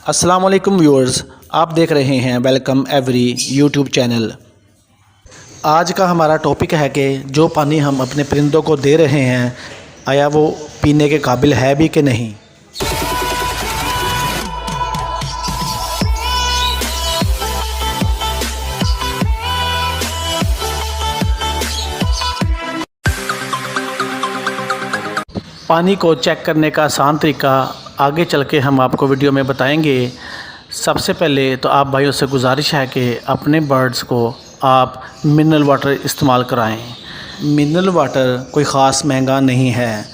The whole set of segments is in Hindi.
अस्सलाम वालेकुम व्यूअर्स, आप देख रहे हैं वेलकम एवरी यूट्यूब चैनल। आज का हमारा टॉपिक है कि जो पानी हम अपने परिंदों को दे रहे हैं आया वो पीने के काबिल है भी कि नहीं। पानी को चेक करने का आसान तरीका आगे चल के हम आपको वीडियो में बताएंगे। सबसे पहले तो आप भाइयों से गुजारिश है कि अपने बर्ड्स को आप मिनरल वाटर इस्तेमाल कराएं। मिनरल वाटर कोई ख़ास महंगा नहीं है।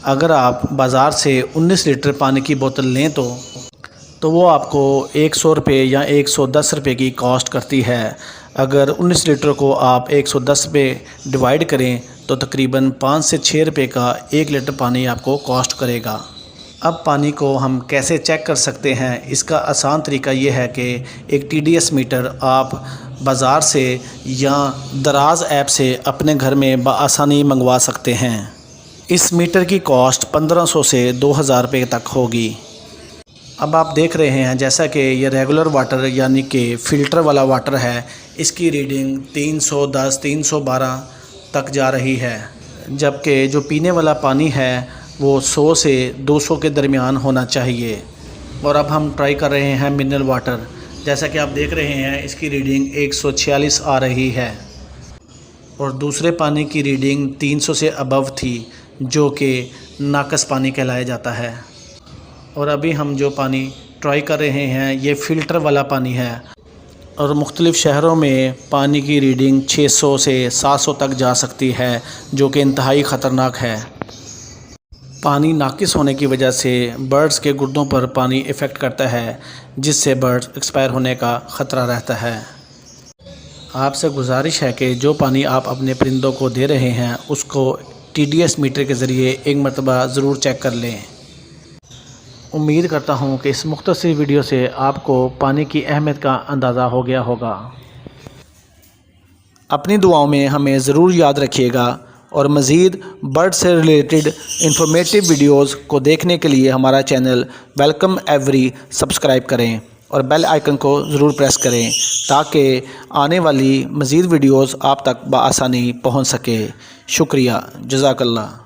अगर आप बाज़ार से 19 लीटर पानी की बोतल लें तो वो आपको 100 रुपये या 110 रुपये की कॉस्ट करती है। अगर 19 लीटर को आप 110 पे डिवाइड करें तो तकरीबन 5 से 6 रुपये का 1 लीटर पानी आपको कॉस्ट करेगा। अब पानी को हम कैसे चेक कर सकते हैं, इसका आसान तरीका ये है कि एक TDS मीटर आप बाज़ार से या दराज ऐप से अपने घर में बआसानी मंगवा सकते हैं। इस मीटर की कॉस्ट 1500 से 2000 रुपये तक होगी। अब आप देख रहे हैं जैसा कि ये रेगुलर वाटर यानी कि फ़िल्टर वाला वाटर है, इसकी रीडिंग 310 312 तक जा रही है, जबकि जो पीने वाला पानी है वो 100 से 200 के दरमियान होना चाहिए। और अब हम ट्राई कर रहे हैं मिनरल वाटर। जैसा कि आप देख रहे हैं इसकी रीडिंग 146 आ रही है और दूसरे पानी की रीडिंग 300 से अबव थी, जो कि नाकस पानी कहलाया जाता है। और अभी हम जो पानी ट्राई कर रहे हैं ये फ़िल्टर वाला पानी है और मुख्तलिफ़ शहरों में पानी की रीडिंग 600 से 700 तक जा सकती है, जो कि इंतहाई ख़तरनाक है। पानी नाकिस होने की वजह से बर्ड्स के गुर्दों पर पानी इफ़ेक्ट करता है, जिससे बर्ड्स एक्सपायर होने का ख़तरा रहता है। आपसे गुजारिश है कि जो पानी आप अपने परिंदों को दे रहे हैं उसको TDS मीटर के ज़रिए एक मरतबा ज़रूर चेक कर लें। उम्मीद करता हूँ कि इस मुख्तसर वीडियो से आपको पानी की अहमियत का अंदाज़ा हो गया होगा। अपनी दुआओं में हमें ज़रूर याद रखिएगा और मज़ीद बर्ड से रिलेटेड इंफॉर्मेटिव वीडियोस को देखने के लिए हमारा चैनल वेलकम एवरी सब्सक्राइब करें और बेल आइकन को ज़रूर प्रेस करें ताकि आने वाली मज़ीद वीडियोस आप तक बआसानी पहुंच सके। शुक्रिया, जज़ाकल्लाह।